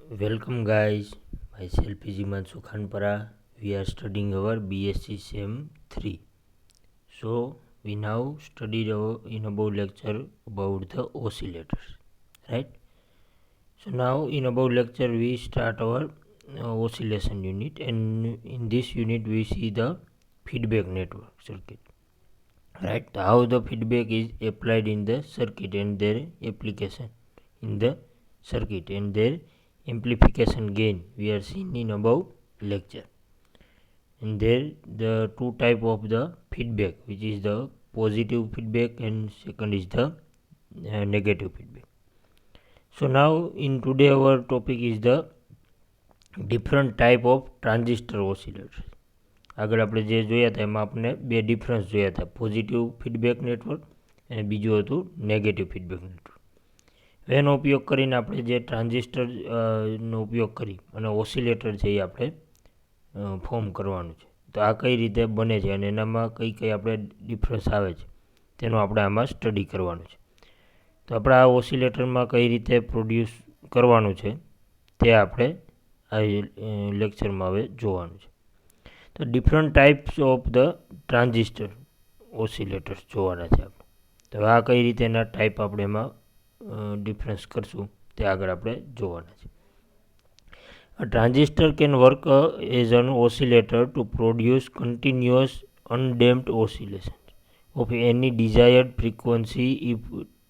Welcome guys, myself is Himanshu Khanpara. We are studying our BSc SEM 3. So we now studied in above lecture about the oscillators, right? So now in above lecture we start our oscillation unit, and in this unit we see the feedback network circuit, right? How the feedback is applied in the circuit and their application in the circuit and their amplification gain we are seen in above lecture. And there the two type of the feedback, which is the positive feedback and second is the negative feedback. So now in today our topic is the different type of transistor oscillators. આગળ આપણે જે જોયા હતા એમાં આપણે બે difference જોયા હતા, પોઝિટિવ ફીડબેક નેટવર્ક અને બીજું હતું નેગેટિવ ફીડબેક નેટવર્ક. એનો ઉપયોગ કરીને આપણે જે ટ્રાન્ઝિસ્ટર નો ઉપયોગ કરી અને ઓસિલેટર છે એ આપણે ફોર્મ કરવાનું છે. તો આ કઈ રીતે બને છે અને એનામાં કઈ કઈ આપણે ડિફરન્સ આવે છે તેનો આપણે આમાં સ્ટડી કરવાનું છે. તો આપણે આ ઓસિલેટરમાં કઈ રીતે પ્રોડ્યુસ કરવાનું છે તે આપણે આ લેક્ચરમાં હવે જોવાનું છે. તો different types of the transistor oscillators જોવાના છે આપણે. તો આ કઈ રીતે એના ટાઈપ આપણે એમાં ડિફરન્સ કરશું તે આગળ આપણે જોવાના છે. A transistor can work as an oscillator to produce continuous undamped oscillations of any desired frequency if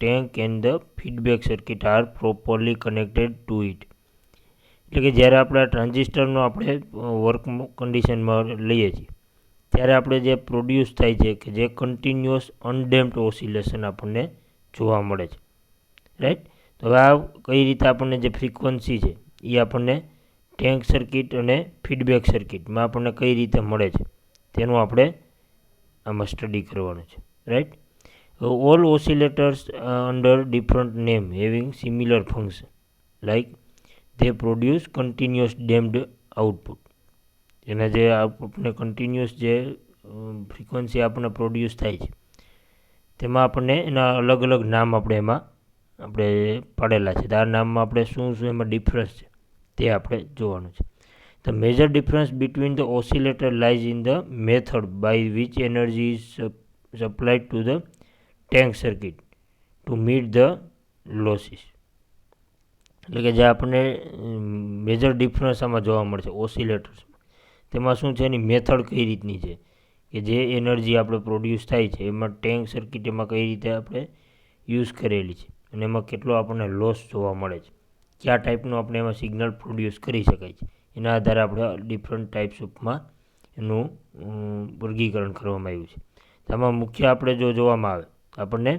tank and the feedback circuit are properly connected to it. એટલે કે જ્યારે આપણે ટ્રાન્ઝિસ્ટરનો આપણે વર્ક કન્ડિશનમાં લઈએ છીએ ત્યારે આપણે જે પ્રોડ્યુસ થાય છે કે જે કન્ટિન્યુઅસ અનડેમ્પ્ડ ઓસિલેશન આપણને જોવા મળે છે, રાઈટ. તો હવે આ કઈ રીતે આપણને જે ફ્રીક્વન્સી છે એ આપણને ટેન્ક સર્કિટ અને ફીડબેક સર્કિટમાં આપણને કઈ રીતે મળે છે તેનું આપણે આમાં સ્ટડી કરવાનું છે, right. All oscillators under different name having similar function like they produce continuous damped output. એના જે આપણને કન્ટિન્યુઅસ જે ફ્રીક્વન્સી આપણને પ્રોડ્યુસ થાય છે તેમાં આપણને એના અલગ અલગ નામ આપણે એમાં આપણે પાડેલા છે. તો આ નામમાં આપણે શું શું એમાં ડિફરન્સ છે તે આપણે જોવાનું છે. The major difference between the oscillator lies in the method by which energy is supplied to the tank circuit to meet the losses. એટલે કે જે આપણને મેજર ડિફરન્સ આમાં જોવા મળશે ઓસિલેટર્સમાં, તેમાં શું છે એની મેથડ કઈ રીતની છે કે જે એનર્જી આપણે પ્રોડ્યુસ થાય છે એમાં ટેન્ક સર્કિટ એમાં કઈ રીતે આપણે યુઝ કરેલી છે અને એમાં કેટલો આપણને લોસ જોવા મળે છે, કયા ટાઈપનું આપણે એમાં સિગ્નલ પ્રોડ્યુસ કરી શકાય છે. એના આધારે આપણે ડિફરન્ટ ટાઈપ્સ ઓફમાં એનું વર્ગીકરણ કરવામાં આવ્યું છે. આમાં મુખ્ય આપણે જો જોવામાં આવે તો આપણને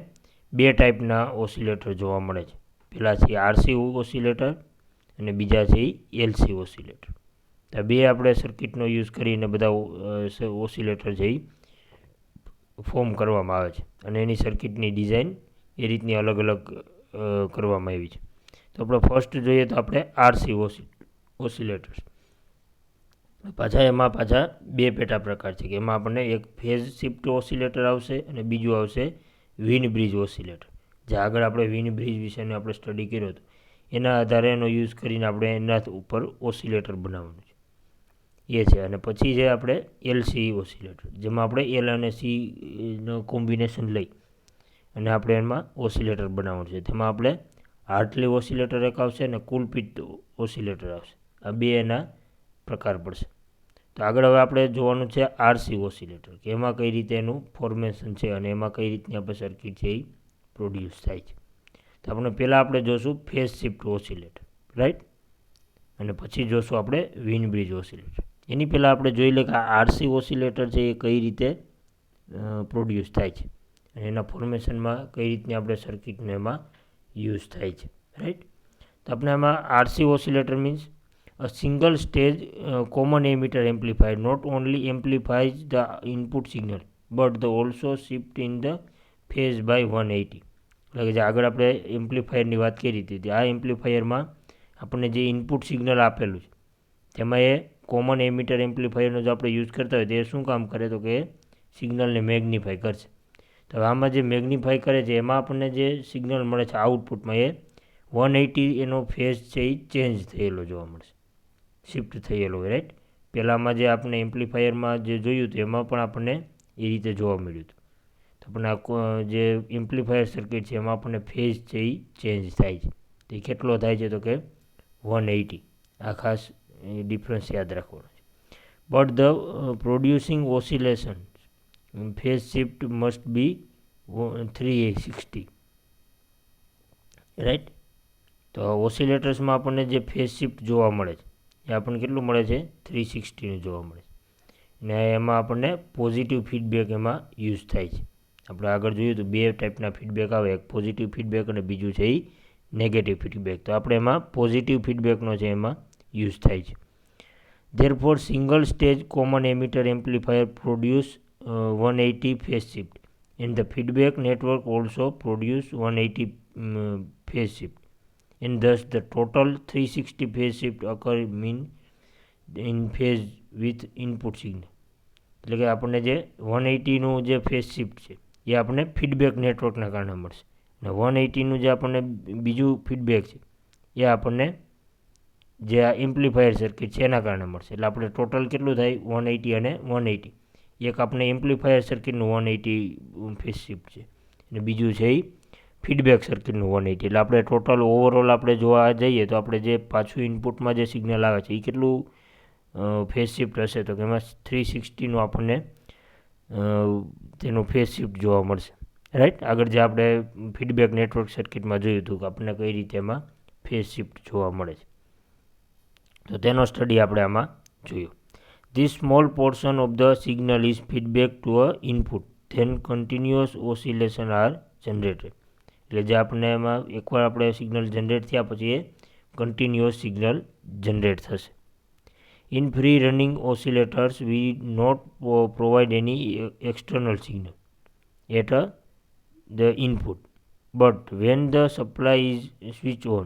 બે ટાઈપના ઓસિલેટર જોવા મળે છે. પહેલા છે આરસી ઓસિલેટર અને બીજા છે એલસી ઓસિલેટર. આ બે આપણે સર્કિટનો યુઝ કરીને બધા ઓસિલેટર છે એ ફોર્મ કરવામાં આવે છે અને એની સર્કિટની ડિઝાઇન એ રીતની અલગ અલગ કરવામાં આવી છે. તો આપણે ફર્સ્ટ જોઈએ તો આપણે આરસી ઓસિલેટર્સ. પાછા બે પેટા પ્રકાર છે કે એમાં આપણને એક ફેઝ શિફ્ટ ઓસિલેટર આવશે અને બીજું આવશે વિન બ્રિજ ઓસિલેટર. જે આગળ આપણે વિન બ્રિજ વિશેનો આપણે સ્ટડી કર્યો હતો એના આધારે એનો યુઝ કરીને આપણે એના ઉપર ઓસિલેટર બનાવવાનું છે એ છે. અને પછી છે આપણે એલસી ઓસિલેટર, જેમાં આપણે એલ અને સીનો કોમ્બિનેશન લઈ અને આપણે એમાં ઓસિલેટર બનાવવાનું છે. તેમાં આપણે હાર્ટલી ઓસિલેટર એક આવશે અને કુલપિત ઓસિલેટર આવશે. આ બે એના પ્રકાર પડશે. તો આગળ હવે આપણે જોવાનું છે આરસી ઓસિલેટર કે એમાં કઈ રીતે એનું ફોર્મેશન છે અને એમાં કઈ રીતની આપણે સર્કિટ છે એ પ્રોડ્યુસ થાય છે. તો આપણે પહેલાં આપણે જોશું ફેઝ શિફ્ટ ઓસિલેટર, રાઈટ, અને પછી જોશું આપણે વિન બ્રિજ ઓસિલેટર. એની પહેલાં આપણે જોઈ લઈએ કે આ આરસી ઓસિલેટર છે એ કઈ રીતે પ્રોડ્યુસ થાય છે અને એના ફોર્મેશનમાં કઈ રીતની આપણે સર્કિટનો એમાં યુઝ થાય છે, રાઈટ. તો આપણે આમાં RC oscillator means a single stage common emitter amplifier not only amplifies the input signal but the also shift in the phase by 180. એટલે કે જે આગળ આપણે એમ્પ્લીફાયરની વાત કરી હતી આ એમ્પ્લીફાયરમાં આપણને જે ઇનપુટ સિગ્નલ આપેલું છે તેમાં એ કોમન એમિટર એમ્પ્લીફાયરનો જો આપણે યુઝ કરતા હોય તો એ શું કામ કરે તો કે સિગ્નલને મેગ્નિફાય કરશે. તો આમાં જે મેગ્નિફાય કરે છે એમાં આપણને જે સિગ્નલ મળે છે આઉટપુટમાં એ 180 એનો ફેઝ છે એ ચેન્જ થયેલો જોવા મળશે, શિફ્ટ થયેલો હોય, રાઈટ. પહેલાંમાં જે આપણે એમ્પ્લીફાયરમાં જે જોયું હતું એમાં પણ આપણને એ રીતે જોવા મળ્યું હતું. તો આપણને જે એમ્પ્લીફાયર સર્કિટ છે એમાં આપણને ફેઝ છે એ ચેન્જ થાય છે. તો એ કેટલો થાય છે તો કે 180. આ ખાસ ડિફરન્સ યાદ રાખવાનો છે. But the producing oscillation phase shift must be 360, right. તો ઓસિલેટર્સમાં આપણને જે ફેઝ શિફ્ટ જોવા મળે છે એ આપણને કેટલું મળે છે? 360નું જોવા મળે છે. ને એમાં આપણને પોઝિટિવ ફીડબેક એમાં યુઝ થાય છે. આપણે આગળ જોયું હતું 2 ટાઈપના ફીડબેક આવે, એક પોઝિટિવ ફીડબેક અને બીજું છે એ નેગેટિવ ફીડબેક. તો આપણે એમાં પોઝિટિવ ફીડબેકનો છે એમાં યુઝ થાય છે. Therefore, single stage common emitter amplifier produce 180 phase shift, and the feedback network also produce 180 phase shift, and thus the total 360 phase shift occur in phase with input signal. એટલે કે આપણને જે 180નું જે phase shift છે એ આપણને feedback નેટવર્કના કારણે મળશે, અને 180નું જે આપણને બીજું ફીડબેક છે એ આપણને જે આ એમ્પ્લીફાયર સર્કિટ છે એના કારણે મળશે. એટલે આપણે ટોટલ કેટલું થાય? 180 અને 180. એક આપણે એમ્પ્લીફાયર સર્કિટનું 180 ફેઝ શિફ્ટ છે અને બીજું છે એ ફીડબેક સર્કિટનું 180. એટલે આપણે ટોટલ ઓવરઓલ આપણે જોવા જઈએ તો આપણે જે પાછું ઇનપુટમાં જે સિગ્નલ આવે છે એ કેટલું ફેઝ શિફ્ટ હશે તો કે એમાં 360નું આપણને તેનું ફેઝ શિફ્ટ જોવા મળશે, રાઈટ. આગળ જે આપણે ફીડબેક નેટવર્ક સર્કિટમાં જોયું હતું કે આપણને કઈ રીતે એમાં ફેઝ શિફ્ટ જોવા મળે છે, તો તેનો સ્ટડી આપણે આમાં જોયો. This small portion of the signal is feedback to a input, then continuous oscillation are generated. એટલે જે આપણને એમાં એકવાર આપણે સિગ્નલ જનરેટ થયા પછી એ કન્ટિન્યુઅસ સિગ્નલ જનરેટ થશે. In free running oscillators we not provide any external signal at the input, but when the supply is switched on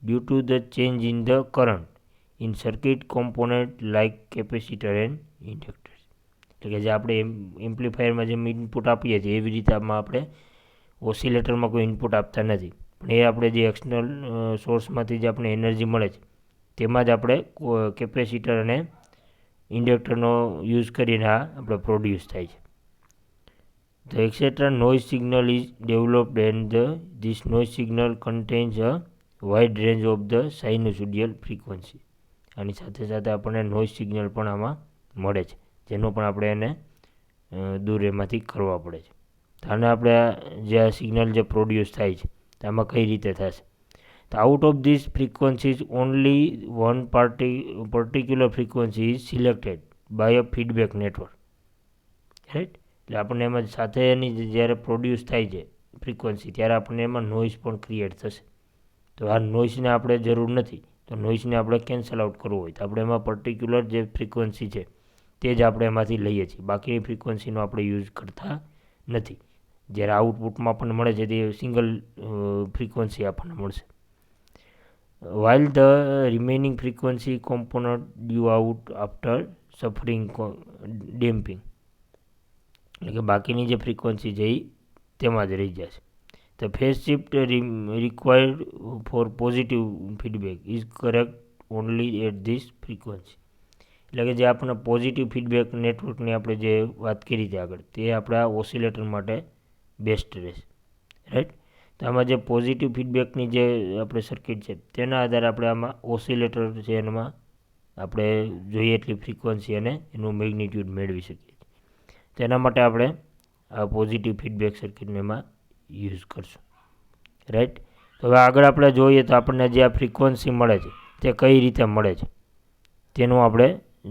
due to the change in the current in circuit component like capacitor and inductors. એટલે કે જે આપણે એમ્પ્લીફાયરમાં જેમ input આપીએ છીએ એવી રીતે આમાં આપણે ઓસિલેટરમાં કોઈ ઇનપુટ આપતા નથી, પણ એ આપણે જે એક્સટર્નલ સોર્સમાંથી જે આપણે એનર્જી મળે છે તેમાં જ આપણે કેપેસિટર અને ઇન્ડક્ટરનો યુઝ કરીને આ આપણે પ્રોડ્યુસ થાય છે. The etc. noise signal is developed and this noise signal contains a wide range of the sinusoidal frequency. આની સાથે સાથે આપણને નોઇઝ સિગ્નલ પણ આમાં મળે છે જેનો પણ આપણે એને દૂર એમાંથી કરવા પડે છે. તો આને આપણે જે આ સિગ્નલ જે પ્રોડ્યુસ થાય છે તો આમાં કઈ રીતે થશે? તો out of this frequencies only one particular frequency is selected by a feedback network, right. એટલે આપણને એમાં સાથે એની જ્યારે પ્રોડ્યુસ થાય છે ફ્રીક્વન્સી ત્યારે આપણને એમાં નોઇઝ પણ ક્રિએટ થશે. તો આ નોઇઝને આપણે જરૂર નથી, તો નોઇઝને આપણે કેન્સલ આઉટ કરવું હોય તો આપણે એમાં પર્ટિક્યુલર જે ફ્રીક્વન્સી છે તે જ આપણે એમાંથી લઈએ છીએ, બાકી ફ્રીક્વન્સીનો આપણે યુઝ કરતા નથી. જ્યારે આઉટપુટમાં આપણને મળે છે તે સિંગલ ફ્રીક્વન્સી આપણને મળશે. while the remaining frequency component due out after suffering damping. એટલે કે બાકીની જે ફ્રીક્વન્સી છે એ તેમાં જ રહી જશે. The phase shift required for positive feedback is correct only at this frequency. એટલે કે જે આપણને પોઝિટિવ ફીડબેક નેટવર્કની આપણે જે વાત કરી હતી આગળ તે આપણા ઓસિલેટર માટે બેસ્ટ રહેશે, રાઈટ. તો આમાં જે પોઝિટિવ ફીડબેકની જે આપણે સર્કિટ છે તેના આધારે આપણે આમાં ઓસિલેટર છે એમાં આપણે જોઈએ એટલી ફ્રીક્વન્સી અને એનું મેગ્નિટ્યુડ મેળવી શકીએ. તેના માટે આપણે આ પોઝિટિવ ફીડબેક સર્કિટને એમાં યુઝ કરશું, રાઈટ. તો હવે આગળ આપણે જોઈએ તો આપણને જે આ ફ્રીક્વન્સી મળે છે તે કઈ રીતે મળે છે તેનું આપણે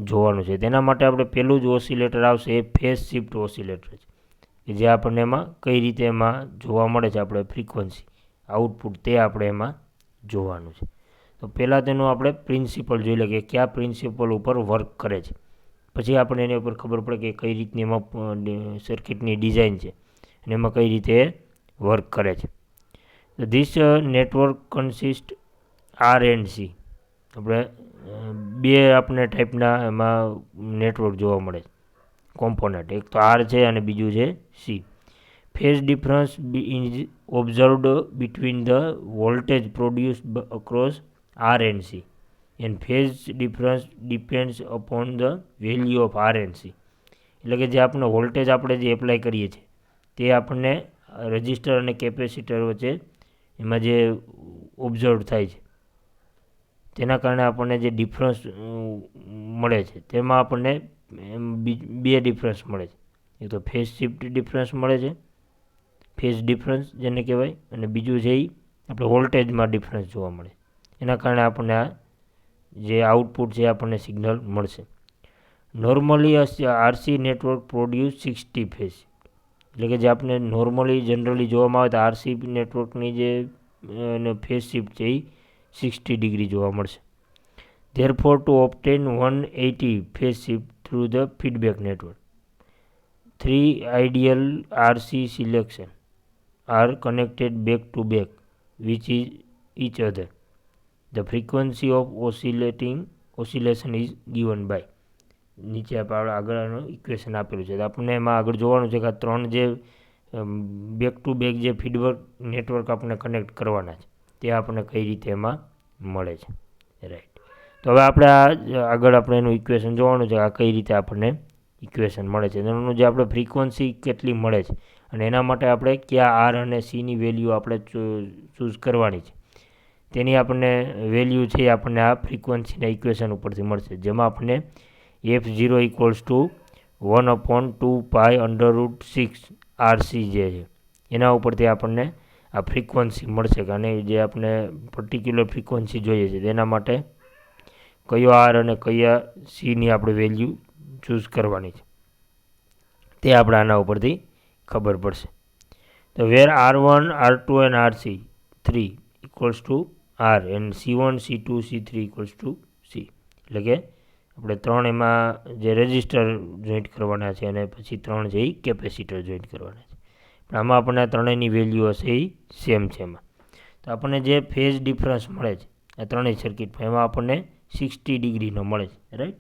જોવાનું છે. તેના માટે આપણે પહેલું જ ઓસિલેટર આવશે એ ફેઝ શિફ્ટ ઓસિલેટર છે કે જે આપણને એમાં કઈ રીતે એમાં જોવા મળે છે આપણે ફ્રીક્વન્સી આઉટપુટ તે આપણે એમાં જોવાનું છે. તો પહેલાં તેનું આપણે પ્રિન્સિપલ જોઈ લઈએ કે કયા પ્રિન્સિપલ ઉપર વર્ક કરે છે, પછી આપણને એની ઉપર ખબર પડે કે કઈ રીતની એમાં સર્કિટની ડિઝાઇન છે અને એમાં કઈ રીતે વર્ક કરે છે. This network consist R and C. આપણે બે આપણે ટાઈપના એમાં નેટવર્ક જોવા મળે છે કોમ્પોનન્ટ, એક તો આર છે અને બીજું છે C. phase difference is observed between the voltage produced across R and C, and phase difference depends upon the value of R and C. એટલે કે જે આપણે વોલ્ટેજ આપણે જે એપ્લાય કરીએ છીએ તે આપણને રજિસ્ટર અને કેપેસિટર વચ્ચે એમાં જે ઓબ્ઝર્વ થાય છે તેના કારણે આપણને જે ડિફરન્સ મળે છે તેમાં આપણને બે ડિફરન્સ મળે છે. એક તો ફેઝ શિફ્ટ ડિફરન્સ મળે છે, ફેઝ ડિફરન્સ જેને કહેવાય, અને બીજું છે એ આપણે વોલ્ટેજમાં ડિફરન્સ જોવા મળે. એના કારણે આપણને આ જે આઉટપુટ છે આપણને સિગ્નલ મળશે. Normally RC network produce 60 phase, એટલે કે જે આપણે નોર્મલી જનરલી જોવામાં આવે તો આરસી નેટવર્કની જે ફેઝ શિફ્ટ છે એ 60 ડિગ્રી જોવા મળશે. Therefore, to obtain 180 phase shift through the feedback network, three ideal RC selection are connected back to back with each other. The frequency of oscillation is given by. નીચે આપણે આગળનું equation આપેલું છે. આપણને એમાં આગળ જોવાનું છે કે આ ત્રણ જે બેક ટુ બેક જે ફીડબેક નેટવર્ક આપણે કનેક્ટ કરવાના છે તે આપણને કઈ રીતે એમાં મળે છે. રાઈટ. તો હવે આપણે આગળ આપણે એનું ઇક્વેશન જોવાનું છે, આ કઈ રીતે આપણને ઇક્વેશન મળે છે, એનું જે આપણે ફ્રીક્વન્સી કેટલી મળે છે અને એના માટે આપણે કયા આર અને સીની વેલ્યુ આપણે ચૂઝ કરવાની છે તેની આપણને વેલ્યુ છે આપણને આ ફ્રીક્વન્સીના ઇક્વેશન ઉપરથી મળશે, જેમાં આપણને F0 ઇક્વલ્સ ટુ 1/2π√6 RC જે છે એના ઉપરથી આપણને આ ફ્રીક્વન્સી મળશે. અને જે આપણે પર્ટિક્યુલર ફ્રીક્વન્સી જોઈએ છે તેના માટે કયો આર અને કયા સીની આપણે વેલ્યુ ચૂઝ કરવાની છે તે આપણે આના ઉપરથી ખબર પડશે. તો વેર R1, R2 and RC3 equals to R and C1, C2, C3 equals to C, એટલે કે આપણે ત્રણ એમાં જે રજિસ્ટર જોઈન્ટ કરવાના છે અને પછી ત્રણ જે કેપેસિટર જોઈન્ટ કરવાના છે, પણ આમાં આપણને ત્રણેયની વેલ્યુ હશે એ સેમ છે એમાં. તો આપણને જે ફેઝ ડિફરન્સ મળે છે આ ત્રણેય સર્કિટમાં એમાં આપણને 60 ડિગ્રીનો મળે છે. રાઈટ.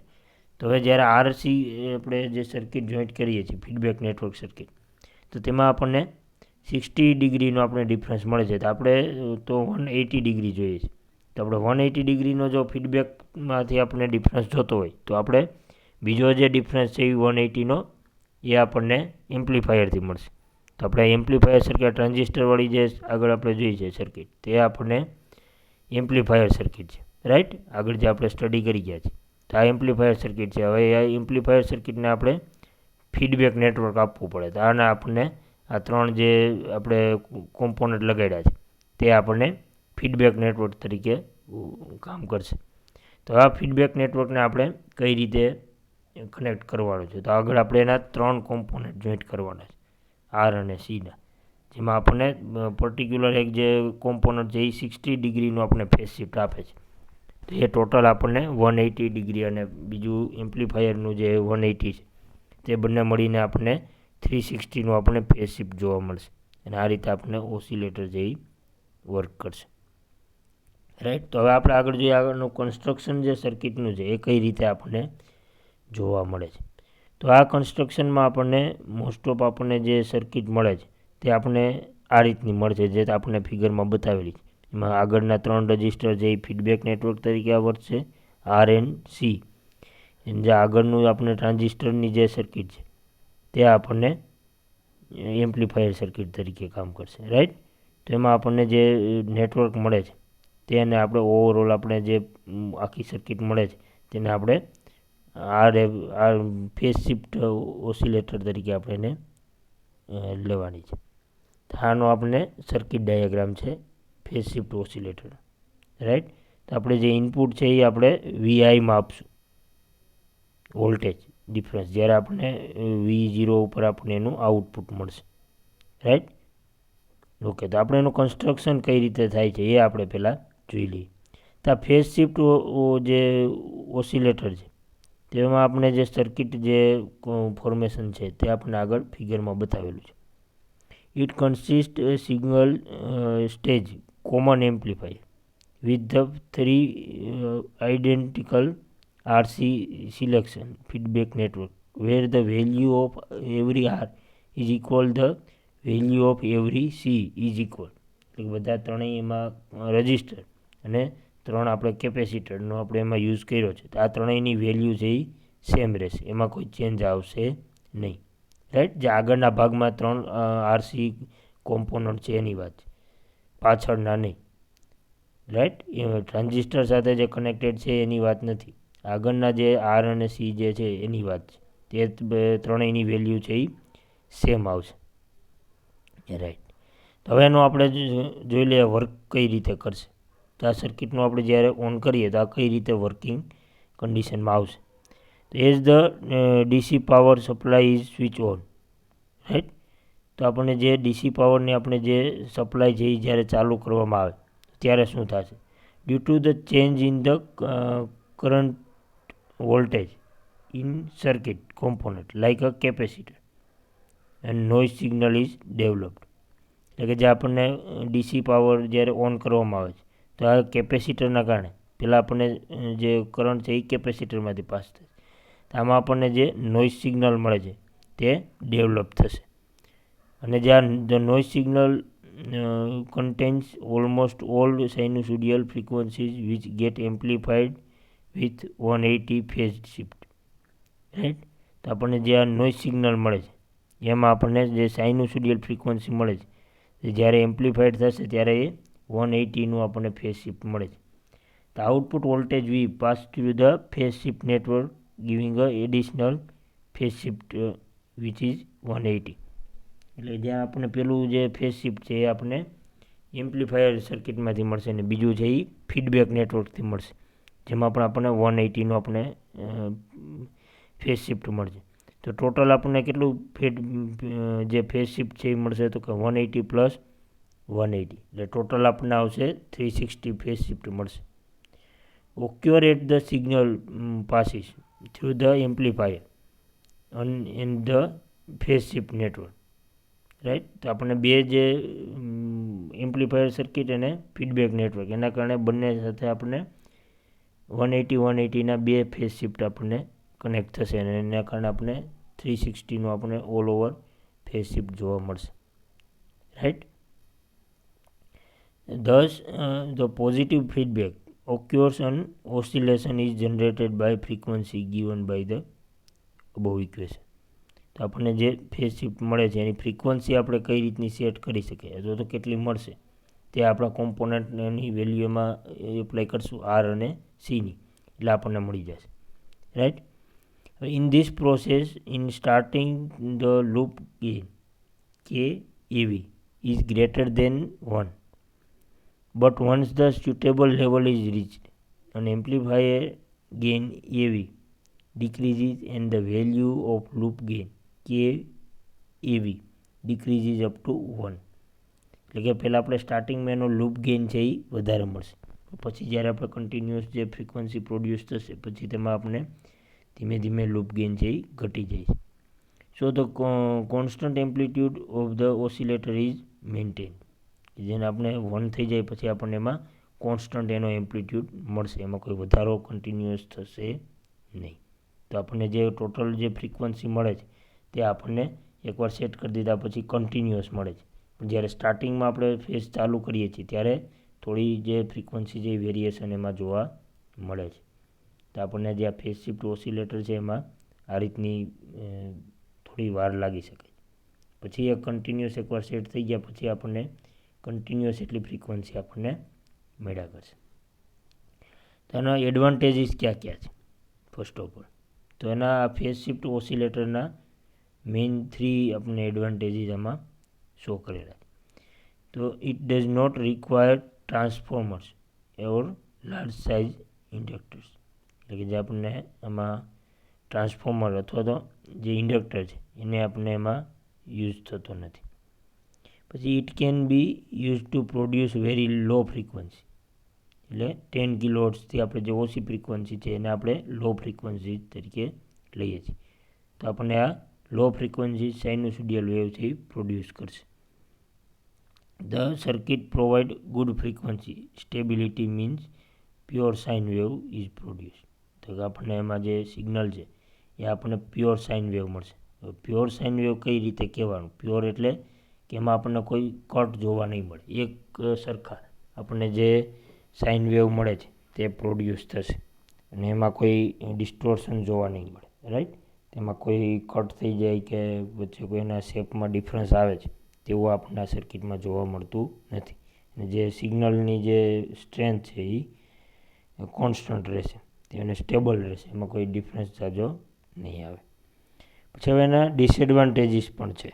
તો હવે જ્યારે આરસી આપણે જે સર્કિટ જોઈન્ટ કરીએ છીએ ફીડબેક નેટવર્ક સર્કિટ, તો તેમાં આપણને 60 ડિગ્રીનો આપણે ડિફરન્સ મળે છે. તો આપણે તો 180 ડિગ્રી જોઈએ છે. તો આપણે 180 ડિગ્રીનો જો ફીડબેકમાંથી આપણને ડિફરન્સ જોતો હોય તો આપણે બીજો જે ડિફરન્સ છે એ 180નો એ આપણને એમ્પ્લીફાયરથી મળશે. તો આપણે એમ્પ્લીફાયર સર્કિટ ટ્રાન્ઝિસ્ટરવાળી જે આગળ આપણે જોઈ છે સર્કિટ તે આપણને એમ્પ્લીફાયર સર્કિટ છે. રાઈટ. આગળ જે આપણે સ્ટડી કરી ગયા છે તો આ એમ્પ્લીફાયર સર્કિટ છે. હવે આ એમ્પ્લીફાયર સર્કિટને આપણે ફીડબેક નેટવર્ક આપવું પડે, તો આને આપણને આ ત્રણ જે આપણે કોમ્પોનન્ટ લગાડ્યા છે તે આપણને ફીડબેક નેટવર્ક તરીકે કામ કરશે. તો આ ફીડબેક નેટવર્કને આપણે કઈ રીતે કનેક્ટ કરવાનું છે, તો આગળ આપણે એના ત્રણ કોમ્પોનન્ટ જોઈન્ટ કરવાના છે આર અને સીના, જેમાં આપણને પર્ટિક્યુલર એક જે કોમ્પોનન્ટ છે એ 60 ડિગ્રીનું આપણે ફેઝ શિફ્ટ આપે છે. તો એ ટોટલ આપણને 180 ડિગ્રી અને બીજું એમ્પ્લીફાયરનું જે 180 છે તે બંને મળીને આપણને 360નું આપણને ફેઝ શિફ્ટ જોવા મળશે. અને આ રીતે આપણને ઓસિલેટર જે વર્ક કરશે. રાઈટ. તો હવે આપણે આગળ જોઈએ આગળનું કન્સ્ટ્રક્શન જે સર્કિટનું છે એ કઈ રીતે આપણને જોવા મળે છે. તો આ કન્સ્ટ્રક્શનમાં આપણને મોસ્ટ ઓફ આપણને જે સર્કિટ મળે છે તે આપણને આ રીતની મળશે જે આપણને ફિગરમાં બતાવેલી છે. એમાં આગળના ત્રણ રજિસ્ટર જે ફીડબેક નેટવર્ક તરીકે વર્તશે આર એન્ડ સી, જે આગળનું આપણે ટ્રાન્ઝિસ્ટરની જે સર્કિટ છે તે આપણને એમ્પ્લીફાયર સર્કિટ તરીકે કામ કરશે. રાઈટ. તો એમાં આપણને જે નેટવર્ક મળે છે તેને આપણે ઓવરઓલ આપણે જે આખી સર્કિટ મળે છે તેને આપણે આ ફેઝ શિફ્ટ ઓસિલેટર તરીકે આપણે એને લેવાની છે. આનો આપણને સર્કિટ ડાયાગ્રામ છે ફેઝ શિફ્ટ ઓસિલેટર. રાઈટ. તો આપણે જે ઇનપુટ છે એ આપણે વીઆઈમાં આપશું વોલ્ટેજ ડિફરન્સ, જ્યારે આપણે V0 ઉપર આપણને એનું આઉટપુટ મળશે. રાઈટ. ઓકે. તો આપણે એનું કન્સ્ટ્રક્શન કઈ રીતે થાય છે એ આપણે પહેલાં જોઈ લઈએ. તો આ ફેઝ શિફ્ટ જે ઓસિલેટર છે તેમાં આપણે જે સર્કિટ જે ફોર્મેશન છે તે આપણે આગળ ફિગરમાં બતાવેલું છે. It consist a single stage common amplifier with the three identical RC selection feedback network where the value of every R is equal the value of every she is equal, એટલે બધા ત્રણેય એમાં register અને 3 આપણે કેપેસિટરનો આપણે એમાં use કર્યો છે. તો આ ત્રણેયની વેલ્યુ છે એ સેમ રહેશે, એમાં કોઈ ચેન્જ આવશે નહીં. રાઈટ, જે આગળના ભાગમાં 3 આરસી કોમ્પોનન્ટ છે એની વાત છે, પાછળના નહીં. રાઈટ, એ ટ્રાન્ઝિસ્ટર સાથે જે કનેક્ટેડ છે એની વાત નથી, આગળના જે આર અને સી જે છે એની વાત છે. તે ત્રણેયની વેલ્યુ છે એ સેમ આવશે. રાઈટ, તો હવે એનું આપણે જોઈ લઈએ વર્ક કઈ રીતે કરશે. તો આ સર્કિટનું આપણે જ્યારે ઓન કરીએ તો આ કઈ રીતે વર્કિંગ કન્ડિશનમાં આવશે. તો as the DC power supply is switch on. Right, તો આપણને જે ડીસી પાવરની આપણે જે સપ્લાય છે એ જ્યારે ચાલુ કરવામાં આવે ત્યારે શું થશે? Due to the change in the current voltage in circuit component like a capacitor and noise signal is developed. એટલે કે જે આપણને ડીસી પાવર જ્યારે ઓન કરવામાં આવે છે તો આ કેપેસિટરના કારણે પહેલાં આપણને જે કરંટ છે એ કેપેસિટરમાંથી પાસ થશે. તો આમાં આપણને જે નોઇઝ સિગ્નલ મળે છે તે ડેવલપ થશે. અને જે આ noise signal contains almost all sinusoidal frequencies which get amplified with 180 phase shift. Right, તો આપણને જે આ નોઇઝ સિગ્નલ મળે છે એમાં આપણને જે સાઇનુસોડિયલ ફ્રીક્વન્સી મળે છે જ્યારે એમ્પ્લિફાઈડ થશે ત્યારે એ 180નું આપણને ફેઝ શિફ્ટ મળે છે. તો output voltage V pass through the phase shift network giving a additional phase shift which is 180. એટલે જ્યાં આપણને પેલું જે ફેઝ શિફ્ટ છે એ આપણને એમ્પ્લીફાયર સર્કિટમાંથી મળશે અને બીજું છે એ ફીડબેક નેટવર્કથી મળશે, જેમાં પણ આપણને 180નું આપણે ફેઝ શિફ્ટ મળશે. તો ટોટલ આપણને કેટલું જે ફેઝ શિફ્ટ છે એ મળશે તો કે 180 પ્લસ 180, એટલે ટોટલ આપણને આવશે 360 ફેઝ શિફ્ટ મળશે. Occur at the signal passes through the amplifier and the phase shift network. Right, તો આપણને બે જે એમ્પ્લીફાયર સર્કિટ અને ફીડબેક નેટવર્ક એના કારણે બંને સાથે આપણને 180-180ના બે ફેઝ શિફ્ટ આપણને કનેક્ટ થશે અને એના કારણે આપણે 360નું આપણને ઓલ ઓવર ફેઝ શિફ્ટ જોવા મળશે. Right, thus the positive feedback occurs and oscillation is generated by frequency given by the above equation. તો આપણને જે ફેઝ શિફ્ટ મળે છે એની ફ્રીક્વન્સી આપણે કઈ રીતની સેટ કરી શકીએ અથવા તો કેટલી મળશે તે આપણા કોમ્પોનન્ટની વેલ્યુમાં એપ્લાય કરશું આર અને સીની, એટલે આપણને મળી જશે. Right, in this process in starting the loop gain કે એવી is greater than 1, but once the suitable level is reached an amplifier gain AV decreases and the value of loop gain KAV decreases up to 1. એટલે કે પહેલાં આપણે સ્ટાર્ટિંગમાં એનો loop gain છે એ વધારે મળશે, પછી જ્યારે આપણે કન્ટિન્યુઅસ જે ફ્રીક્વન્સી પ્રોડ્યુસ થશે પછી તેમાં આપણે ધીમે ધીમે લૂપ ગેઇન છે એ ઘટી જાય છે. So the constant amplitude of the oscillator is maintain, જેને આપણે 1 થઈ જાય પછી આપણને એમાં કોન્સ્ટન્ટ એનો એમ્પ્લિટ્યૂડ મળશે, એમાં કોઈ વધારો કન્ટિન્યુઅસ થશે નહીં. તો આપણને જે ટોટલ જે ફ્રીક્વન્સી મળે છે તે આપણને એકવાર સેટ કરી દીધા પછી કન્ટિન્યુઅસ મળે છે, પણ જ્યારે સ્ટાર્ટિંગમાં આપણે ફેઝ ચાલુ કરીએ છીએ ત્યારે થોડી જે ફ્રીક્વન્સી જે વેરિએશન એમાં જોવા મળે છે. તો આપણને જે આ ફેઝ શિફ્ટ ઓસિલેટર છે એમાં આ રીતની થોડી વાર લાગી શકે. પછી એ કન્ટિન્યુઅસ એકવાર સેટ થઈ ગયા પછી આપણને કન્ટિન્યુઅસ એટલી ફ્રીક્વન્સી આપણને મળ્યા કરશે. તો એના એડવાન્ટેજીસ ક્યાં ક્યાં છે? ફર્સ્ટ ઓફ ઓલ તો એના ફેઝ શિફ્ટ ઓસિલેટરના મેઇન 3 આપણને એડવાન્ટેજીસ આમાં શો કરેલા છે. તો it does not require transformers or large size inductors, એટલે કે જે આપણને આમાં ટ્રાન્સફોર્મર અથવા તો જે ઇન્ડક્ટર છે એને આપણને એમાં યુઝ થતો નથી. પછી it can B use to produce very low frequency, એટલે 10 કિલોહર્ટ્ઝથી આપણે જે ઓછી ફ્રીક્વન્સી છે એને આપણે લો ફ્રીક્વન્સી તરીકે લઈએ છીએ. તો આપણને આ લો ફ્રીક્વન્સી સાઇનુસોડિયલ વેવ છે એ પ્રોડ્યુસ કરશે. The circuit provide good frequency stability means pure sine wave is produce. તો આપણને એમાં જે સિગ્નલ છે એ આપણને પ્યોર સાઇન વેવ મળશે. પ્યોર સાઇન વેવ કઈ રીતે કહેવાનું? પ્યોર એટલે કે એમાં આપણને કોઈ કટ જોવા નહીં મળે, એક સરખા આપણને જે સાઇન વેવ મળે છે તે પ્રોડ્યુસ થશે અને એમાં કોઈ ડિસ્ટોર્શન જોવા નહીં મળે, રાઈટ. તેમાં કોઈ કટ થઈ જાય કે વચ્ચે કોઈ એના શેપમાં ડિફરન્સ આવે છે તેવું આપણને આ સર્કિટમાં જોવા મળતું નથી. અને જે સિગ્નલની જે સ્ટ્રેન્થ છે એ કોન્સ્ટન્ટ રહેશે, તેને સ્ટેબલ રહેશે, એમાં કોઈ ડિફરન્સ જાજો નહીં આવે. પછી હવે એના ડિસએડવાન્ટેજીસ પણ છે,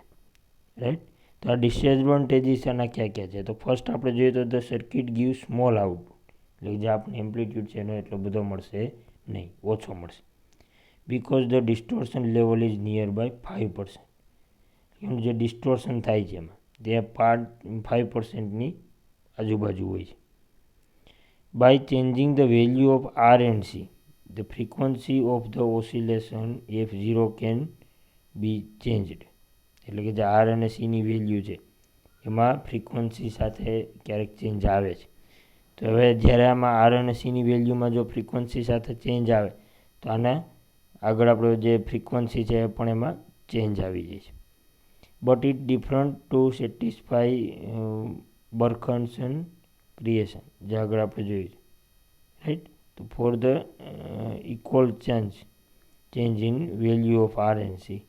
રાઈટ. તો આ ડિસએડવાન્ટેજીસ આના ક્યાં ક્યાં છે? તો ફર્સ્ટ આપણે જોઈએ તો the circuit give small output, એટલે જે આપણે એમ્પ્લિટ્યૂડ છે એનો એટલો બધો મળશે નહીં, ઓછો મળશે. Because the distortion level is near by 5%. એનું જે ડિસ્ટોર્શન થાય છે એમાં તે 5%ની આજુબાજુ હોય છે. By changing the value of R and C, the frequency of the oscillation F0 can be changed. એટલે કે જે આર અને સીની વેલ્યુ છે એમાં ફ્રીક્વન્સી સાથે ક્યારેક ચેન્જ આવે છે. તો હવે જ્યારે આમાં આર અને સીની વેલ્યુમાં જો ફ્રીક્વન્સી સાથે ચેન્જ આવે તો આને આગળ આપણે જે ફ્રીક્વન્સી છે એ પણ એમાં ચેન્જ આવી જાય છે. But it different to satisfy Barkhausen criterion, જે આગળ આપણે જોયું છે, રાઈટ. તો for the equal change in value of R and C,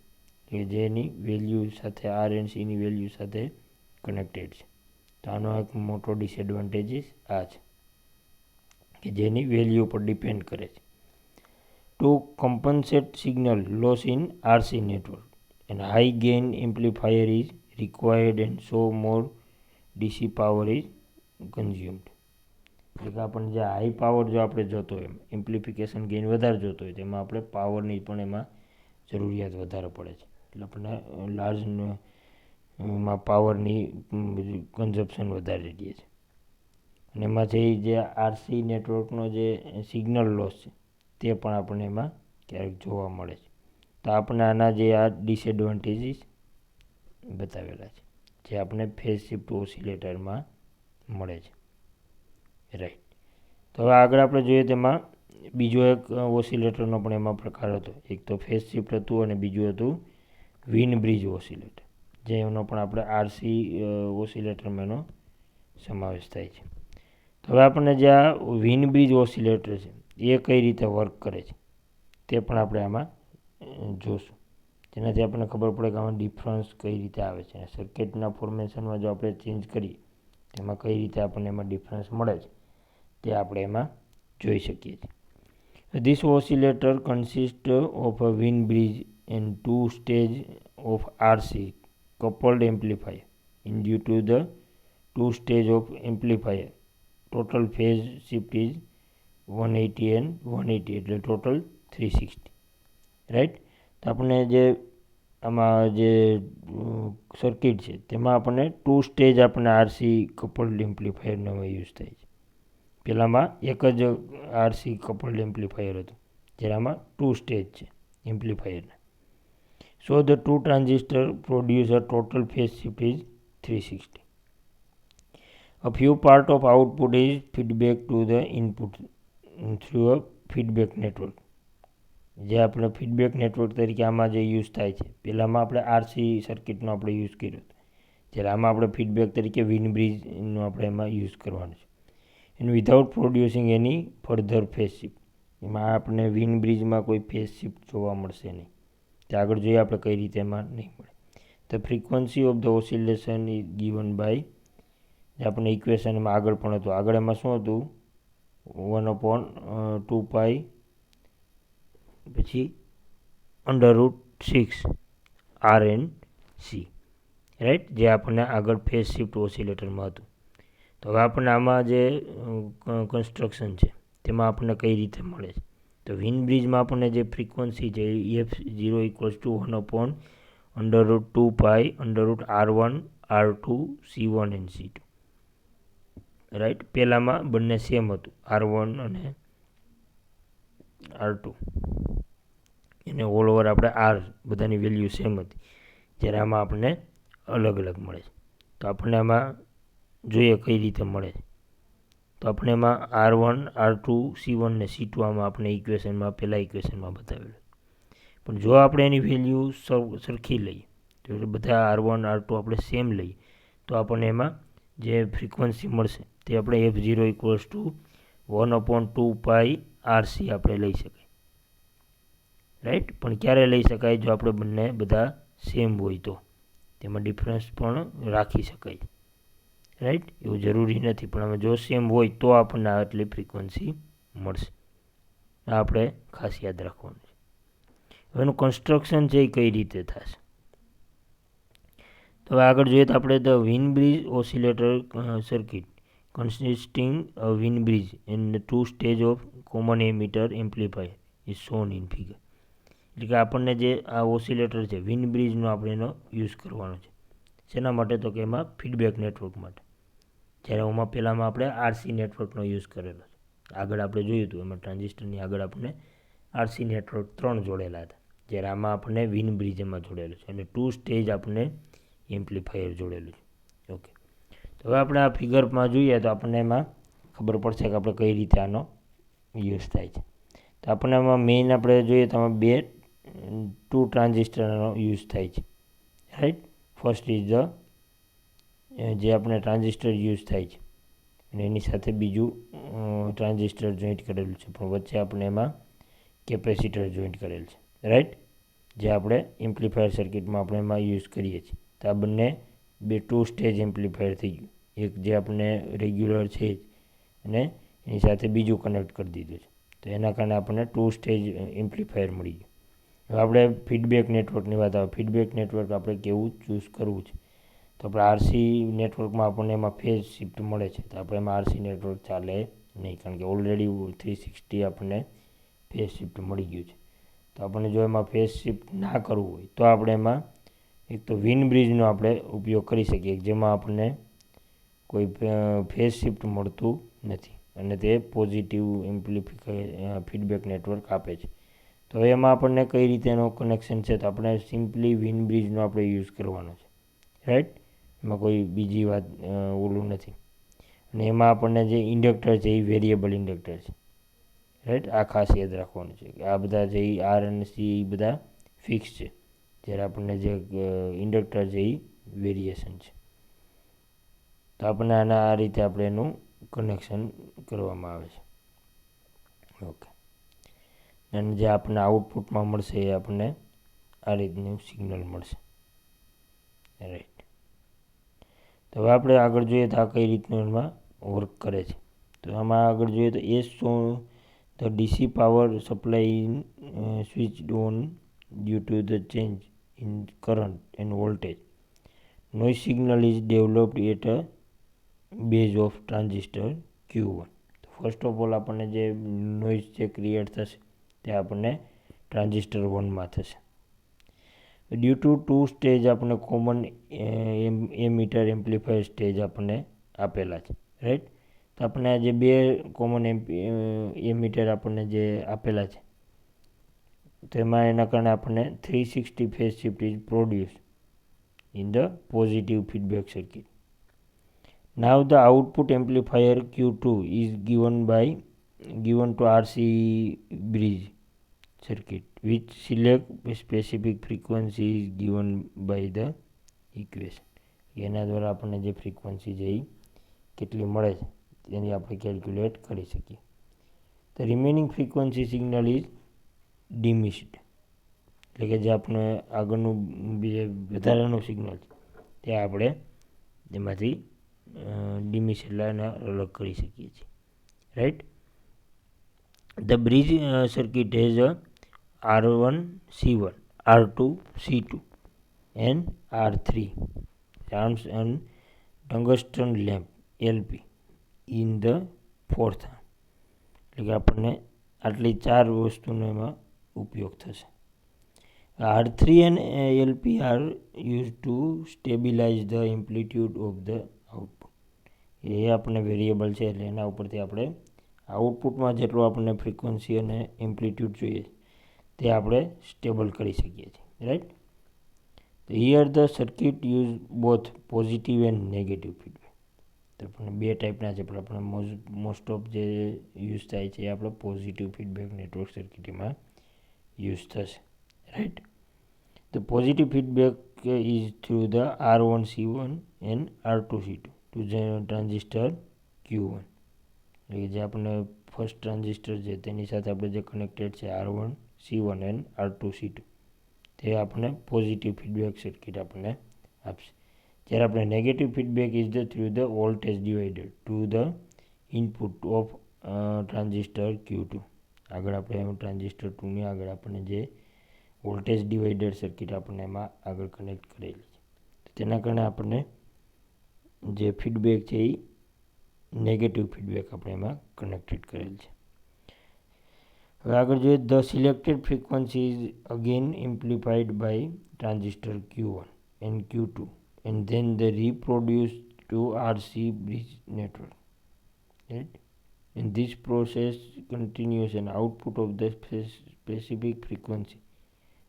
કે જેની વેલ્યુ સાથે આર એન્ડ સીની વેલ્યુ સાથે કનેક્ટેડ છે. તો આનો એક મોટો ડિસએડવાન્ટેજીસ આ છે કે જેની વેલ્યુ પર ડિપેન્ડ કરે છે. To compensate signal loss in RC network, and high gain amplifier is required and so more DC power is consumed. એટલે કે આપણને જે હાઈ પાવર જો આપણે જોતો હોય, એમ્પ્લિફિકેશન ગેઇન વધારે જોતો હોય, તેમાં આપણે પાવરની પણ એમાં જરૂરિયાત વધારે પડે છે. એટલે આપણને લાર્જ માં પાવરની કન્ઝપ્શન વધારે રહે છે. અને એમાંથી જે આરસી નેટવર્કનો જે સિગ્નલ લોસ છે તે પણ આપણને એમાં ક્યારેક જોવા મળે છે. તો આપણે આના જે આ ડિસએડવાન્ટેજીસ બતાવેલા છે જે આપણે ફેઝ શિફ્ટ ઓસિલેટરમાં મળે છે, રાઈટ. તો હવે આગળ આપણે જોઈએ તેમાં બીજો એક ઓસિલેટરનો પણ એમાં પ્રકાર હતો. એક તો ફેઝ શિફ્ટ હતું અને બીજું હતું વિન બ્રિજ ઓસિલેટર, જે એનો પણ આપણે આરસી ઓસિલેટરમાં એનો સમાવેશ થાય છે. તો હવે આપણને જે આ વિન બ્રિજ ઓસિલેટર છે એ કઈ રીતે વર્ક કરે છે તે પણ આપણે આમાં જોશું, જેનાથી આપણને ખબર પડે કે આમાં ડિફરન્સ કઈ રીતે આવે છે. સર્કિટના ફોર્મેશનમાં જો આપણે ચેન્જ કરીએ તેમાં કઈ રીતે આપણને એમાં ડિફરન્સ મળે છે તે આપણે એમાં જોઈ શકીએ છીએ. This oscillator consist of a win bridge and 2 stage of RC coupled amplifier. In due to the 2 stage of amplifier, total phase shift is 180 and 180, એટલે ટોટલ 360, રાઈટ. તો આપણને જે આમાં જે સર્કિટ છે તેમાં આપણને 2 સ્ટેજ આપણને આરસી કપલ્ડ એમ્પ્લીફાયરનો યુઝ થાય છે. પહેલાંમાં એક જ આરસી કપલ્ડ એમ્પ્લીફાયર હતું, જ્યારે આમાં 2 સ્ટેજ છે એમ્પ્લીફાયરના. So the two transistor produce a total phase shift is 360. A few part of output is feedback to the input through a feedback network. જે આપણે ફીડબેક નેટવર્ક તરીકે આમાં જે યુઝ થાય છે, પહેલાંમાં આપણે આરસી સર્કિટનો આપણે યુઝ કર્યો હતો, જ્યારે આમાં આપણે ફીડબેક તરીકે વિન બ્રિજનો આપણે એમાં યુઝ કરવાનો છે. And without producing any further phase shift, એમાં આપણે વિન બ્રિજમાં કોઈ ફેઝ શિફ્ટ જોવા મળશે નહીં. તે આગળ જોઈએ આપણે કઈ રીતે એમાં નહીં મળે. The frequency of the oscillation is given by, જે આપણે ઇક્વેશનમાં આગળ પણ હતું, આગળ એમાં શું હતું 1/2π પછી √6 RNC, રાઈટ, જે આપણને આગળ ફેઝ શિફ્ટ ઓસિલેટરમાં હતું. તો હવે આપણને આમાં જે કન્સ્ટ્રક્શન છે તેમાં આપણને કઈ રીતે મળે છે. તો વિન બ્રિજમાં આપણને જે ફ્રીક્વન્સી છે F0 = 1/√2π √R1 R2 C1 and C2, right. પહેલાંમાં બંને સેમ હતું, R1 અને R2, એને ઓલ ઓવર આપણે આર બધાની વેલ્યુ સેમ હતી, જ્યારે આમાં આપણને અલગ અલગ મળે છે. તો આપણને આમાં જોઈએ કઈ રીતે મળે છે. તો આપણે એમાં R1 R2 C1 ને C2 આમાં આપણે ઇક્વેશનમાં પહેલાં ઇક્વેશનમાં બતાવેલું. પણ જો આપણે એની વેલ્યુ સરખી લઈએ તો તો બધા R1 R2 આપણે સેમ લઈએ તો આપણને એમાં જે ફ્રીક્વન્સી મળશે તે આપણે F0 = 1/2 પાઈ RC આપણે લઈ શકાય, રાઈટ. પણ ક્યારે લઈ શકાય? જો આપણે બંને બધા સેમ હોય તો, તેમાં ડિફરન્સ પણ રાખી શકાય, રાઈટ. એવું જરૂરી નથી, પણ અમે જો સેમ હોય તો આપણને આટલી ફ્રીક્વન્સી મળશે. આ આપણે ખાસ યાદ રાખવાનું છે. હવે એનું કન્સ્ટ્રક્શન છે એ કઈ રીતે થશે? તો હવે આગળ જોઈએ તો આપણે the Wien bridge oscillator circuit consisting a Wien bridge and two stage of common emitter amplifier is shown in figure. એટલે કે આપણને જે આ ઓસિલેટર છે વિન બ્રિજનો આપણે એનો યુઝ કરવાનો છે. શેના માટે? તો કે એમાં ફીડબેક નેટવર્ક માટે. જ્યારે એમાં પહેલાંમાં આપણે આરસી નેટવર્કનો યુઝ કરેલો છે. આગળ આપણે જોયું હતું એમાં ટ્રાન્ઝિસ્ટરની આગળ આપણે આરસી નેટવર્ક 3 જોડેલા હતા, જ્યારે આમાં આપણને વિન બ્રિજ એમાં જોડેલું છે અને 2 સ્ટેજ આપણને એમ્પ્લીફાયર જોડેલું છે. ઓકે, તો હવે આપણે આ ફિગરમાં જોઈએ તો આપણને એમાં ખબર પડશે કે આપણે કઈ રીતે આનો યુઝ થાય છે. તો આપણને આમાં મેઇન આપણે જોઈએ તો આમાં 2 ટ્રાન્ઝિસ્ટરનો યુઝ થાય છે, રાઈટ. ફર્સ્ટ ઇઝ ધ જે આપણે ટ્રાન્ઝિસ્ટર યુઝ થાય છે અને એની સાથે બીજું ટ્રાન્ઝિસ્ટર જોઈન્ટ કરેલું છે, પણ વચ્ચે આપણે એમાં કેપેસિટર જોઈન્ટ કરેલ છે, રાઈટ. જે આપણે એમ્પ્લીફાયર સર્કિટમાં આપણે એમાં યુઝ કરીએ છીએ. તો આ બંને 2 સ્ટેજ એમ્પ્લીફાયર થઈ ગયું. એક જે આપણે રેગ્યુલર છે અને એની સાથે બીજું કનેક્ટ કરી દીધું છે, તો એના કારણે આપણને 2 સ્ટેજ એમ્પ્લીફાયર મળી ગયું. હવે આપણે ફીડબેક નેટવર્કની વાત આવે. ફીડબેક નેટવર્ક આપણે કેવું ચૂઝ કરવું છે? તો આપણે આરસી નેટવર્કમાં આપણને એમાં ફેઝ શિફ્ટ મળે છે, તો આપણે એમાં આરસી નેટવર્ક ચાલે નહીં, કારણ કે ઓલરેડી 360 આપણને ફેઝ શિફ્ટ મળી ગયું છે. તો આપણને જો એમાં ફેઝ શિફ્ટ ના કરવું હોય તો આપણે એમાં એક તો વિન બ્રિજનો આપણે ઉપયોગ કરી શકીએ, જેમાં આપણને કોઈ ફેઝ શિફ્ટ મળતું નથી અને તે પોઝિટિવ ફીડબેક નેટવર્ક આપે છે. તો એમાં આપણને કઈ રીતે એનો કનેક્શન છે? તો આપણે સિમ્પલી વિન બ્રિજનો આપણે યુઝ કરવાનો છે, રાઈટ. એમાં કોઈ બીજી વાત ઓલું નથી. અને એમાં આપણને જે ઇન્ડક્ટર છે એ વેરિયેબલ ઇન્ડક્ટર છે, રાઈટ. આ ખાસ યાદ રાખવાનું છે કે આ બધા જે આર અને સી એ બધા ફિક્સ છે, જ્યારે આપણને જે ઇન્ડક્ટર છે એ વેરિએશન છે. તો આપણને આના આ રીતે આપણે એનું કનેક્શન કરવામાં આવે છે. ઓકે, અને જે આપણને આઉટપુટમાં મળશે એ આપણને આ રીતનું સિગ્નલ મળશે, રાઈટ. તો હવે આપણે આગળ જોઈએ તો આ કઈ રીતનું એમાં વર્ક કરે છે. તો આમાં આગળ જોઈએ તો the DC power supply in switched on due to the change in current and voltage. Noise signal is developed at a base of transistor Q1. તો ફર્સ્ટ ઓફ ઓલ આપણને જે નોઇઝ જે ક્રિએટ થશે તે આપણને ટ્રાન્ઝિસ્ટર 1માં થશે. Due two 2 stage આપણને common emitter amplifier stage આપણને આપેલા છે, રાઈટ. તો આપણને આ જે 2 કોમન એમીટર આપણને જે આપેલા છે તેમાં એના કારણે આપણને 360 phase shift is produce in the positive feedback circuit. Now the output amplifier Q2 is given to RC bridge circuit, which select specific frequency is given by the equation. એના દ્વારા આપણને જે ફ્રીક્વન્સી છે એ કેટલી મળે છે તેની આપણે કેલ્ક્યુલેટ કરી શકીએ. The remaining frequency signal is diminished. એટલે કે જે આપણે આગળનું જે વધારાનું સિગ્નલ છે તે આપણે તેમાંથી ડિમિશ એટલે એના અલગ કરી શકીએ છીએ, right. The bridge circuit has R1 C1, R2 C2 and R3 arms and tungsten lamp LP in the fourth arm. એટલે કે આપણને આટલી 4 વસ્તુનો એમાં ઉપયોગ થશે. R3 and LP are used to stabilize the amplitude of the output. એ આપણને variable છે એટલે એના ઉપરથી આપણે આઉટપુટમાં જેટલું આપણને ફ્રીક્વન્સી અને એમ્પ્લિટ્યૂડ જોઈએ તે આપણે સ્ટેબલ કરી શકીએ છીએ, રાઈટ. તો here the circuit use both positive and negative feedback. તો આપણને 2 ટાઈપના છે, પણ આપણે મોસ્ટ ઓફ જે યુઝ થાય છે એ આપણે પોઝિટિવ ફીડબેક નેટવર્ક સર્કિટમાં યુઝ થશે, right. The positive feedback is through the R1 C1 and R2 C2 to the transistor Q1. એટલે જે આપણે ફર્સ્ટ ટ્રાન્ઝિસ્ટર છે તેની સાથે આપણે જે કનેક્ટેડ છે R1 C1 and R2 C2 તે આપણને પોઝિટિવ ફીડબેક સર્કિટ આપણને આપશે. જ્યારે આપણે negative feedback is the through the voltage divider to the input of transistor Q2. આગળ આપણે ટ્રાન્ઝિસ્ટર 2ની આગળ આપણને જે વોલ્ટેજ ડિવાઈડર સર્કિટ આપણને એમાં આગળ કનેક્ટ કરેલી છે, તેના કારણે આપણને જે ફીડબેક છે એ નેગેટિવ ફીડબેક આપણે એમાં કનેક્ટેડ કરેલ છે. હવે આગળ જોઈએ, the selected frequency is again amplified by transistor Q1 and Q2 and then the reproduce to RC bridge network. Right? And this process continues and output of the specific frequency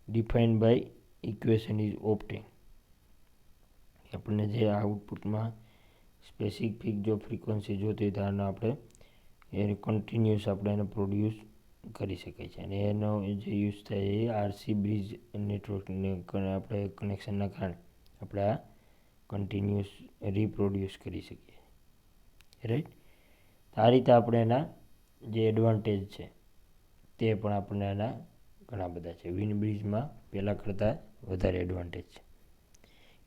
defined by equation is obtained. આપણને જે આઉટપુટમાં specific જો frequency જોતી હોય તો આનો આપણે એ continuous આપણે એને પ્રોડ્યુસ કરી શકાય છે, અને એનો જે યુઝ થાય એ આરસી બ્રિજ નેટવર્કને આપણે કનેક્શનના કારણે આપણે આ કન્ટિન્યુઅસ રીપ્રોડ્યુસ કરી શકીએ. રાઈટ? આ રીતે આપણે એના જે એડવાન્ટેજ છે તે પણ આપણને એના ઘણા બધા છે. વિન બ્રિજમાં પહેલાં કરતાં વધારે એડવાન્ટેજ છે.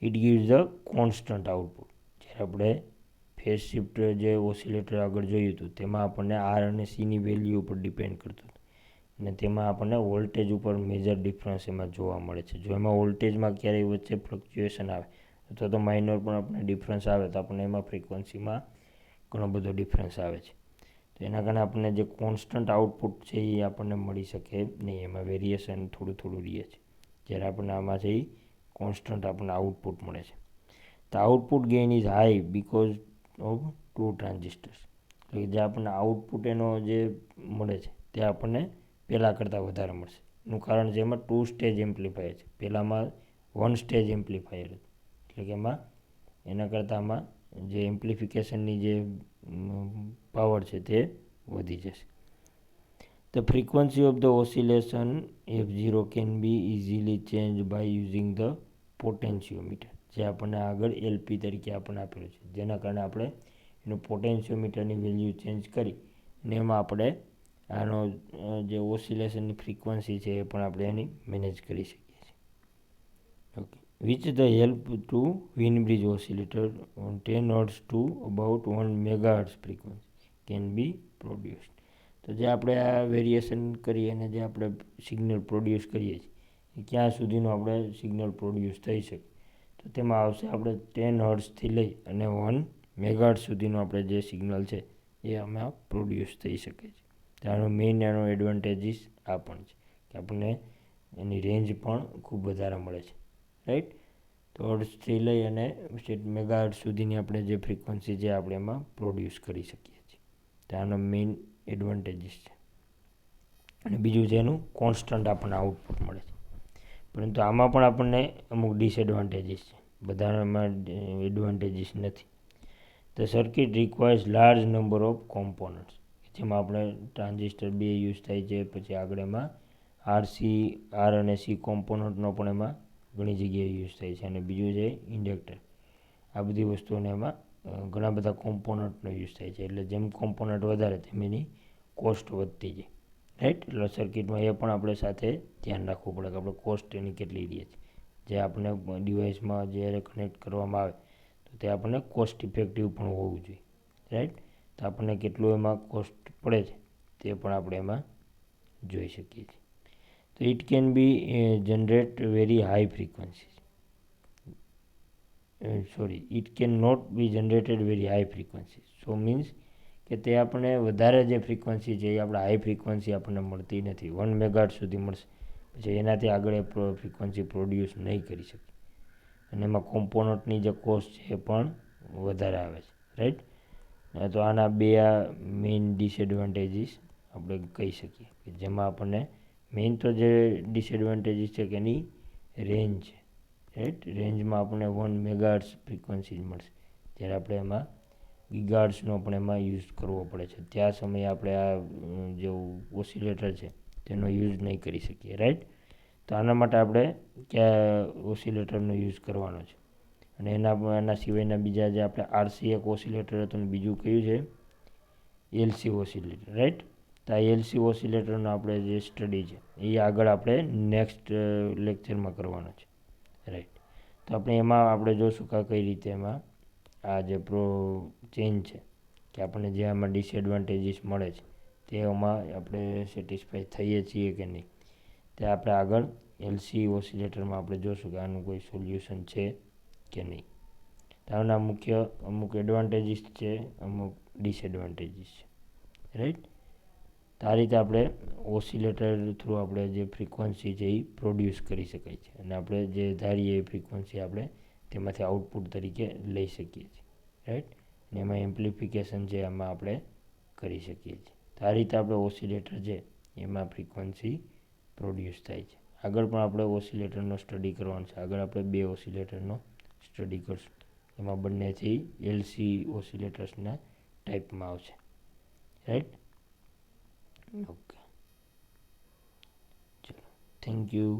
It gives the constant output. જ્યારે આપણે ફેઝ શિફ્ટ જે ઓસિલેટર આગળ જોયું હતું તેમાં આપણને આર અને સીની વેલ્યુ ઉપર ડિપેન્ડ કરતું હતું, અને તેમાં આપણને વોલ્ટેજ ઉપર મેજર ડિફરન્સ એમાં જોવા મળે છે. જો એમાં વોલ્ટેજમાં ક્યારેય વચ્ચે ફ્લક્ચ્યુએશન આવે અથવા તો માઇનર પણ આપણને ડિફરન્સ આવે તો આપણને એમાં ફ્રીક્વન્સીમાં ઘણો બધો ડિફરન્સ આવે છે. તો એના કારણે આપણને જે કોન્સ્ટન્ટ આઉટપુટ છે એ આપણને મળી શકે નહીં, એમાં વેરિએશન થોડું થોડું રહે છે. જ્યારે આપણને આમાં છે એ કોન્સ્ટન્ટ આપણને આઉટપુટ મળે છે. તો output gain is high because of two transistors. એટલે જે આપણને આઉટપુટ એનો જે મળે છે તે આપણને પહેલાં કરતાં વધારે મળશે. એનું કારણ છે એમાં 2 સ્ટેજ એમ્પ્લીફાયર છે. પહેલાંમાં 1 સ્ટેજ એમ્પ્લીફાયર હતું, એટલે કે એમાં એના કરતાં આમાં જે એમ્પ્લિફિકેશનની જે પાવર છે તે વધી જશે. The frequency of the oscillation F0 can be easily changed by using the potentiometer. જે આપણને આગળ એલપી તરીકે આપણને આપેલું છે, જેના કારણે આપણે એનું પોટેન્શિયોમીટરની વેલ્યુ ચેન્જ કરી અને એમાં આપણે આનો જે ઓસિલેશનની ફ્રીક્વન્સી છે એ પણ આપણે એની મેનેજ કરી શકીએ છીએ. Okay, which the help to Wien bridge oscillator on 10 Hz to about 1 MHz frequency can be produced. તો જે આપણે આ વેરિએશન કરીએ અને જે આપણે સિગ્નલ પ્રોડ્યુસ કરીએ છીએ એ ક્યાં સુધીનું આપણે સિગ્નલ પ્રોડ્યુસ થઈ શકે, તો તેમાં આવશે આપણે 10 હર્ટ્ઝથી લઈ અને 1 મેગાહર્ટ્ઝ સુધીનું આપણે જે સિગ્નલ છે એ આમાં પ્રોડ્યુસ થઈ શકે છે. તો મેઇન એનો એડવાન્ટેજીસ આ પણ છે કે આપણને એની રેન્જ પણ ખૂબ વધારે મળે છે. રાઈટ? તો હર્ટ્ઝથી લઈ અને મેગાહર્ટ્ઝ સુધીની આપણે જે ફ્રીક્વન્સી છે આપણે એમાં પ્રોડ્યુસ કરી શકીએ છીએ. તો આનો મેઇન એડવાન્ટેજીસ છે. અને બીજું છે એનું કોન્સ્ટન્ટ આપણને આઉટપુટ મળે છે. પરંતુ આમાં પણ આપણને અમુક ડિસએડવાન્ટેજીસ છે, બધામાં એડવાન્ટેજીસ નથી. The circuit requires large number of components, જેમાં આપણે ટ્રાન્ઝિસ્ટર 2 યુઝ થાય છે, પછી આગળ એમાં આર અને સી કોમ્પોનન્ટનો પણ એમાં ઘણી જગ્યાએ યુઝ થાય છે, અને બીજું છે ઇન્ડક્ટર. આ બધી વસ્તુઓને એમાં ઘણા બધા કોમ્પોનન્ટનો યુઝ થાય છે. એટલે જેમ કોમ્પોનન્ટ વધારે તેમ એની કોસ્ટ વધતી જાય. રાઈટ? એટલે સર્કિટમાં એ પણ આપણે સાથે ધ્યાન રાખવું પડે કે આપણે કોસ્ટ એની કેટલી રહે છે. જે આપણે ડિવાઇસમાં જ્યારે કનેક્ટ કરવામાં આવે તો તે આપણને કોસ્ટ ઇફેક્ટિવ પણ હોવું જોઈએ. રાઈટ? તો આપણને કેટલું એમાં કોસ્ટ પડે છે તે પણ આપણે એમાં જોઈ શકીએ છીએ. તો it can be generate very high frequencies. It can not be generated very high frequency. So means કે તે આપણે વધારે જે ફ્રીક્વન્સી છે એ આપણે હાઈ ફ્રીક્વન્સી આપણને મળતી નથી. 1 મેગાહર્ટ્ઝ સુધી મળશે, પછી એનાથી આગળ એ ફ્રીક્વન્સી પ્રોડ્યુસ નહીં કરી શકે, અને એમાં કોમ્પોનન્ટની જે કોસ્ટ છે એ પણ વધારે આવે છે. રાઈટ? તો આના બે આ મેઇન ડિસએડવાન્ટેજીસ આપણે કહી શકીએ, કે જેમાં આપણને મેઇન તો જે ડિસએડવાન્ટેજીસ છે કે એની રેન્જ છે. રાઈટ? રેન્જમાં આપણને 1 મેગાહર્ટ્ઝ ફ્રીક્વન્સી જ મળશે, જ્યારે આપણે એમાં ગીગાહર્ટ્ઝનો પણ એમાં યુઝ કરવો પડે છે. ત્યાં સમયે આપણે આ જે ઓસિલેટર છે તેનો યુઝ નહીં કરી શકીએ. રાઈટ? તો તો આના માટે આપણે કયા ઓસિલેટરનો યુઝ કરવાનો છે, અને એના સિવાયના બીજા જે આપણે આરસી એક ઓસિલેટર હતું અને બીજું કયું છે એલસી ઓસિલેટર, રાઈટ. તો આ એલસી ઓસિલેટરનો આપણે જે સ્ટડી છે એ આગળ આપણે નેક્સ્ટ લેક્ચરમાં કરવાનો છે, રાઈટ. તો આપણે એમાં આપણે જોશું કે કઈ રીતે એમાં આ જે ચેન્જ છે કે આપણને જે આમાં ડિસએડવાન્ટેજીસ મળે છે તેમાં આપણે સેટિસ્ફાઈ થઈએ છીએ કે નહીં, તે આપણે આગળ એલસી ઓસિલેટરમાં આપણે જોશું કે આનું કોઈ સોલ્યુશન છે કે નહીં. તો આના મુખ્ય અમુક એડવાન્ટેજીસ છે, અમુક ડિસએડવાન્ટેજીસ છે, રાઈટ. તો આ રીતે આપણે ઓસિલેટર થ્રુ આપણે જે ફ્રીક્વન્સી છે એ પ્રોડ્યુસ કરી શકાય છે, અને આપણે જે ધારીએ એ ફ્રીક્વન્સી આપણે તેમાંથી આઉટપુટ તરીકે લઈ શકીએ છીએ, રાઈટ. અને એમાં એમ્પ્લિફિકેશન છે એમાં આપણે કરી શકીએ છીએ. તો આ રીતે આપણે ઓસિલેટર છે એમાં ફ્રીક્વન્સી પ્રોડ્યુસ થાય છે. આગળ પણ આપણે ઓસિલેટરનો સ્ટડી કરવાનો છે. આગળ આપણે 2 ઓસિલેટરનો સ્ટડી કરશું, એમાં બંનેથી એલસી ઓસિલેટર્સના ટાઈપમાં આવશે, રાઈટ. ઓકે, ચલો, થેન્ક યુ.